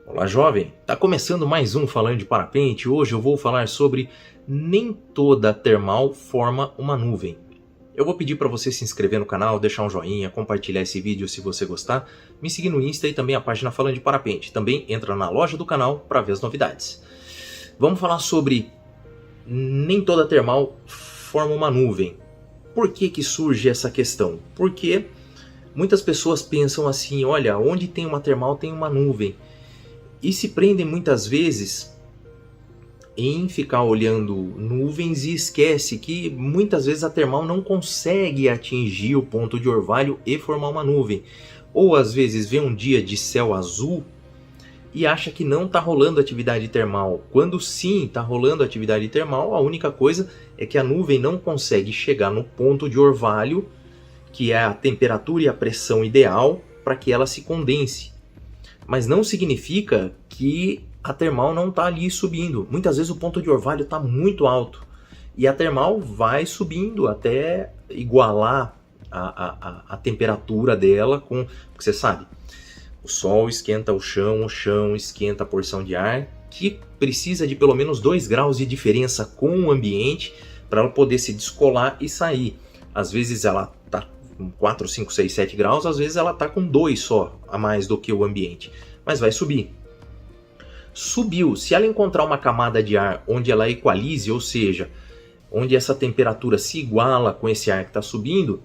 Olá, jovem! Tá começando mais um Falando de Parapente. Hoje eu vou falar sobre nem toda termal forma uma nuvem. Eu vou pedir para você se inscrever no canal, deixar um joinha, compartilhar esse vídeo se você gostar, me seguir no Insta e também a página Falando de Parapente. Também entra na loja do canal para ver as novidades. Vamos falar sobre nem toda termal forma uma nuvem. Por que que surge essa questão? Porque muitas pessoas pensam assim, olha, onde tem uma termal tem uma nuvem. E se prendem muitas vezes em ficar olhando nuvens e esquece que muitas vezes a termal não consegue atingir o ponto de orvalho e formar uma nuvem. Ou às vezes vê um dia de céu azul e acha que não está rolando atividade termal. Quando sim está rolando atividade termal, a única coisa é que a nuvem não consegue chegar no ponto de orvalho, que é a temperatura e a pressão ideal para que ela se condense. Mas não significa que a termal não está ali subindo. Muitas vezes o ponto de orvalho está muito alto e a termal vai subindo até igualar a temperatura dela com... Porque você sabe, o sol esquenta o chão esquenta a porção de ar, que precisa de pelo menos 2 graus de diferença com o ambiente para ela poder se descolar e sair. Às vezes ela está com 4, 5, 6, 7 graus, às vezes ela está com 2 só a mais do que o ambiente, mas vai subir. Subiu, se ela encontrar uma camada de ar onde ela equalize, ou seja, onde essa temperatura se iguala com esse ar que está subindo,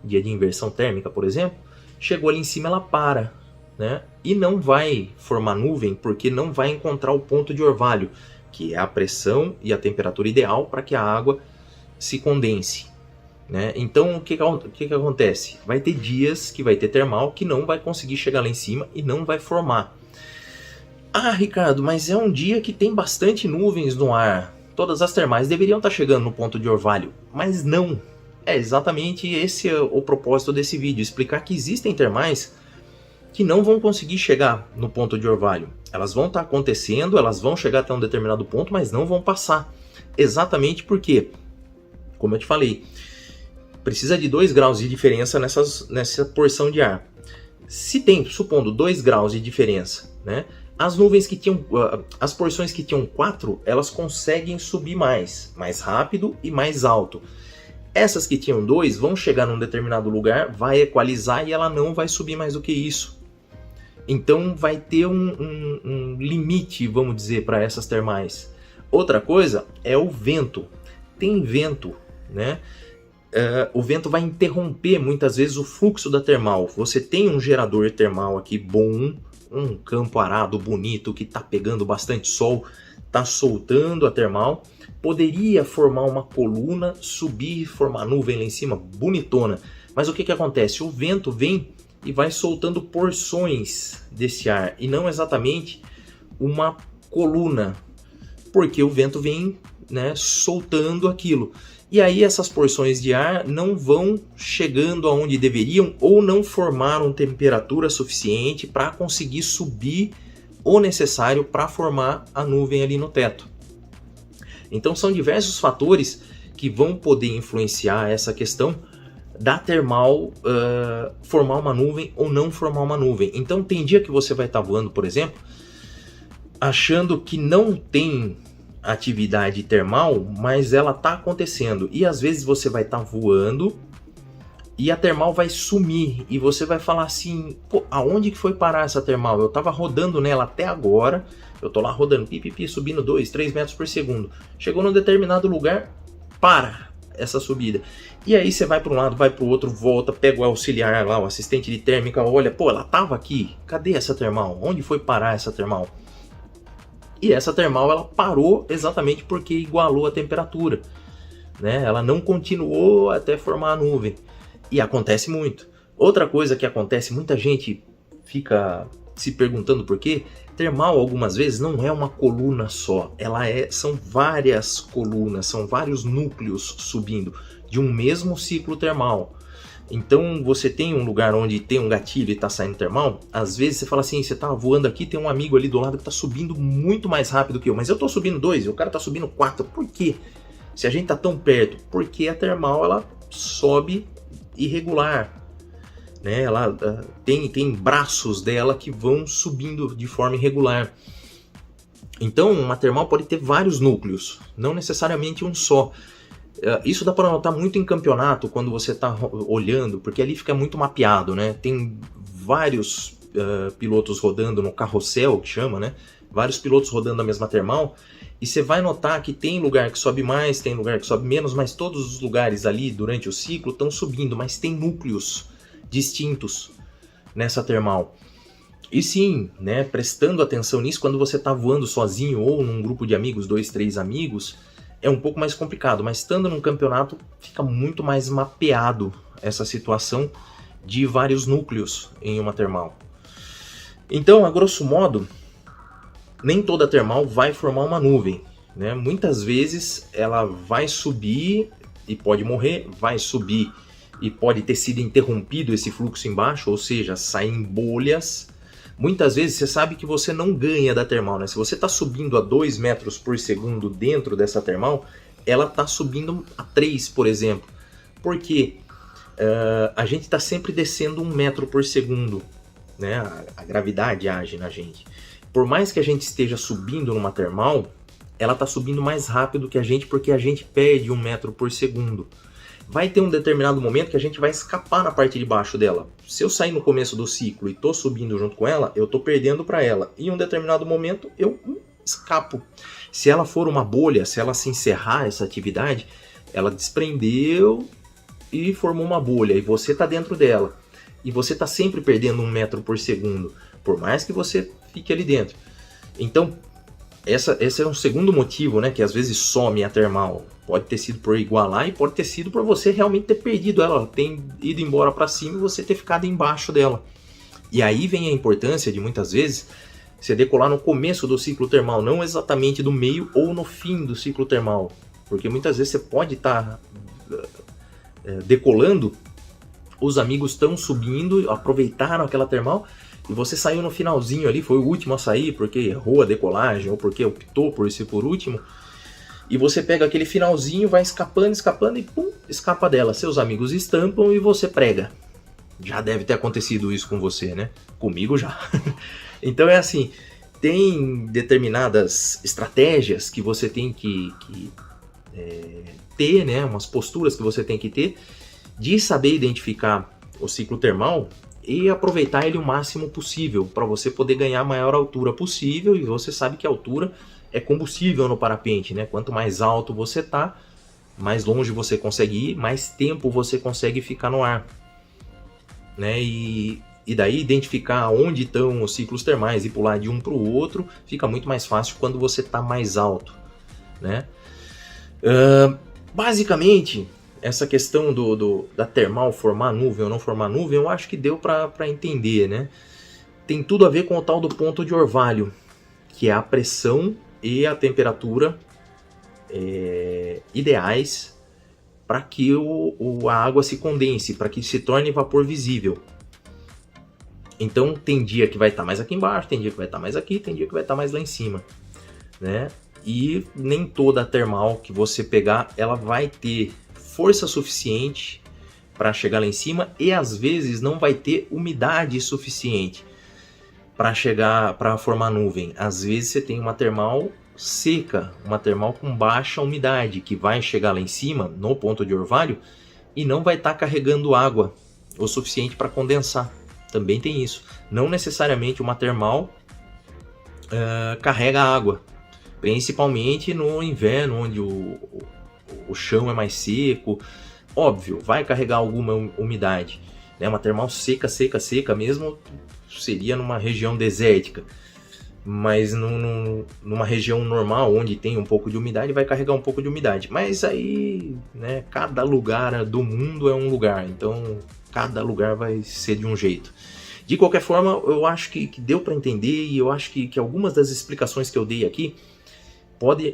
dia de inversão térmica, por exemplo, chegou ali em cima, ela para, né? E não vai formar nuvem, porque não vai encontrar o ponto de orvalho, que é a pressão e a temperatura ideal para que a água se condense. Né? Então o que acontece? Vai ter dias que vai ter termal que não vai conseguir chegar lá em cima e não vai formar. Ah, Ricardo, mas é um dia que tem bastante nuvens no ar. Todas as termais deveriam estar chegando no ponto de orvalho, mas não. É exatamente esse o propósito desse vídeo, explicar que existem termais que não vão conseguir chegar no ponto de orvalho. Elas vão estar acontecendo, elas vão chegar até um determinado ponto, mas não vão passar. Exatamente porque, como eu te falei, precisa de 2 graus de diferença nessa porção de ar. Se tem, supondo, 2 graus de diferença, né, as nuvens que tinham, as porções que tinham 4, elas conseguem subir mais rápido e mais alto. Essas que tinham 2 vão chegar num determinado lugar, vai equalizar e ela não vai subir mais do que isso. Então vai ter um limite, vamos dizer, para essas termais. Outra coisa é o vento. Tem vento, né? O vento vai interromper muitas vezes o fluxo da termal. Você tem um gerador termal aqui bom, um campo arado bonito que está pegando bastante sol, está soltando a termal, poderia formar uma coluna, subir e formar nuvem lá em cima, bonitona. Mas o que acontece? O vento vem e vai soltando porções desse ar e não exatamente uma coluna, porque o vento vem, né, soltando aquilo. E aí essas porções de ar não vão chegando aonde deveriam ou não formaram temperatura suficiente para conseguir subir o necessário para formar a nuvem ali no teto. Então são diversos fatores que vão poder influenciar essa questão da termal formar uma nuvem ou não formar uma nuvem. Então tem dia que você vai estar voando, por exemplo, achando que não tem atividade termal, mas ela está acontecendo. E às vezes você vai estar voando e a termal vai sumir. E você vai falar assim, pô, aonde que foi parar essa termal? Eu estava rodando nela até agora, eu estou lá rodando, pipipi, subindo 2, 3 metros por segundo. Chegou num determinado lugar, para essa subida. E aí você vai para um lado, vai para o outro, volta, pega o auxiliar lá, o assistente de térmica, olha, pô, ela estava aqui. Cadê essa termal? Onde foi parar essa termal? E essa termal ela parou exatamente porque igualou a temperatura, né? Ela não continuou até formar a nuvem. E acontece muito. Outra coisa que acontece, muita gente fica se perguntando por quê. Termal algumas vezes não é uma coluna só, são várias colunas, são vários núcleos subindo de um mesmo ciclo termal. Então você tem um lugar onde tem um gatilho e está saindo termal, às vezes você fala assim, você está voando aqui, tem um amigo ali do lado que está subindo muito mais rápido que eu, mas eu estou subindo 2 e o cara está subindo 4, por quê? Se a gente está tão perto, porque a termal ela sobe irregular, né? Ela tem braços dela que vão subindo de forma irregular. Então, uma termal pode ter vários núcleos, não necessariamente um só. Isso dá para notar muito em campeonato, quando você está olhando, porque ali fica muito mapeado, né? Tem vários pilotos rodando no carrossel, que chama, né? Vários pilotos rodando a mesma termal, e você vai notar que tem lugar que sobe mais, tem lugar que sobe menos, mas todos os lugares ali durante o ciclo estão subindo, mas tem núcleos distintos nessa termal. E sim, né, prestando atenção nisso, quando você está voando sozinho ou num grupo de amigos, 2, 3 amigos, é um pouco mais complicado, mas estando num campeonato fica muito mais mapeado essa situação de vários núcleos em uma termal. Então, a grosso modo, nem toda termal vai formar uma nuvem, né? Muitas vezes ela vai subir e pode morrer, vai subir e pode ter sido interrompido esse fluxo embaixo, ou seja, saem bolhas. Muitas vezes você sabe que você não ganha da termal, né? Se você está subindo a 2 metros por segundo dentro dessa termal, ela está subindo a 3, por exemplo. Porque a gente está sempre descendo 1 metro por segundo, né? A gravidade age na gente. Por mais que a gente esteja subindo numa termal, ela está subindo mais rápido que a gente, porque a gente perde 1 metro por segundo. Vai ter um determinado momento que a gente vai escapar na parte de baixo dela. Se eu sair no começo do ciclo e estou subindo junto com ela, eu estou perdendo para ela. Em um determinado momento eu escapo. Se ela for uma bolha, se ela se encerrar essa atividade, ela desprendeu e formou uma bolha e você está dentro dela. E você está sempre perdendo 1 metro por segundo, por mais que você fique ali dentro. Então, esse é um segundo motivo, né, que às vezes some a termal. Pode ter sido por igualar e pode ter sido por você realmente ter perdido ela, ter ido embora para cima e você ter ficado embaixo dela. E aí vem a importância de muitas vezes você decolar no começo do ciclo termal, não exatamente do meio ou no fim do ciclo termal. Porque muitas vezes você pode estar decolando, os amigos estão subindo, aproveitaram aquela termal, e você saiu no finalzinho ali, foi o último a sair porque errou a decolagem ou porque optou por ser por último. E você pega aquele finalzinho, vai escapando, escapando e pum, escapa dela. Seus amigos estampam e você prega. Já deve ter acontecido isso com você, né? Comigo já. Então é assim, tem determinadas estratégias que você tem que ter, né? Umas posturas que você tem que ter de saber identificar o ciclo termal e aproveitar ele o máximo possível para você poder ganhar a maior altura possível. E você sabe que a altura é combustível no parapente, né? Quanto mais alto você tá, mais longe você consegue ir, mais tempo você consegue ficar no ar, né? E daí identificar onde estão os ciclos termais e pular de um para o outro fica muito mais fácil quando você está mais alto, né? Basicamente, essa questão da termal formar nuvem ou não formar nuvem, eu acho que deu para entender, né? Tem tudo a ver com o tal do ponto de orvalho, que é a pressão e a temperatura ideais para que a água se condense, para que se torne vapor visível. Então tem dia que vai estar mais aqui embaixo, tem dia que vai estar mais aqui, tem dia que vai estar mais lá em cima, né? E nem toda a termal que você pegar, ela vai ter força suficiente para chegar lá em cima, e às vezes não vai ter umidade suficiente para formar nuvem. Às vezes você tem uma termal seca, uma termal com baixa umidade, que vai chegar lá em cima, no ponto de orvalho, e não vai estar carregando água o suficiente para condensar. Também tem isso. Não necessariamente uma termal carrega água, principalmente no inverno, onde o chão é mais seco. Óbvio, vai carregar alguma umidade, né? Uma termal seca, seca, seca mesmo seria numa região desértica, mas numa região normal, onde tem um pouco de umidade, vai carregar um pouco de umidade. Mas aí, né, cada lugar do mundo é um lugar, então cada lugar vai ser de um jeito. De qualquer forma, eu acho que deu para entender, e eu acho que algumas das explicações que eu dei aqui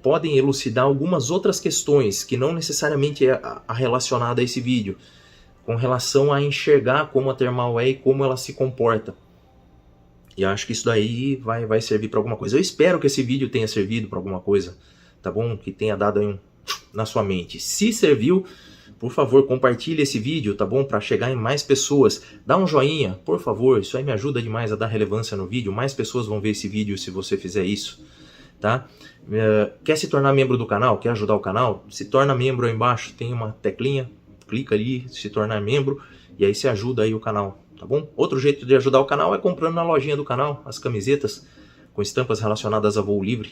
podem elucidar algumas outras questões que não necessariamente é relacionada a esse vídeo, com relação a enxergar como a termal é e como ela se comporta. E acho que isso daí vai servir para alguma coisa. Eu espero que esse vídeo tenha servido para alguma coisa, tá bom? Que tenha dado aí na sua mente. Se serviu, Por favor, compartilhe esse vídeo, tá bom? Para chegar em mais pessoas. Dá um joinha, por favor. Isso aí me ajuda demais a dar relevância no vídeo. Mais pessoas vão ver esse vídeo se você fizer isso, tá? Quer se tornar membro do canal? Quer ajudar o canal? Se torna membro aí embaixo. Tem uma teclinha. Clica ali, se tornar membro. E aí você ajuda aí o canal, tá bom? Outro jeito de ajudar o canal é comprando na lojinha do canal as camisetas com estampas relacionadas a voo livre.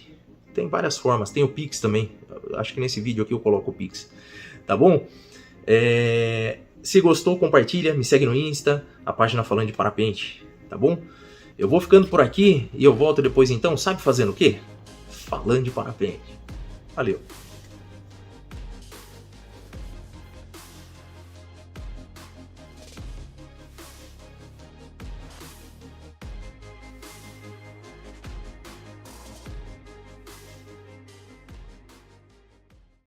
Tem várias formas. Tem o Pix também. Acho que nesse vídeo aqui eu coloco o Pix. Tá bom? Se gostou, compartilha, me segue no Insta, a página Falando de Parapente, tá bom? Eu vou ficando por aqui e eu volto depois então, sabe fazendo o quê? Falando de parapente. Valeu!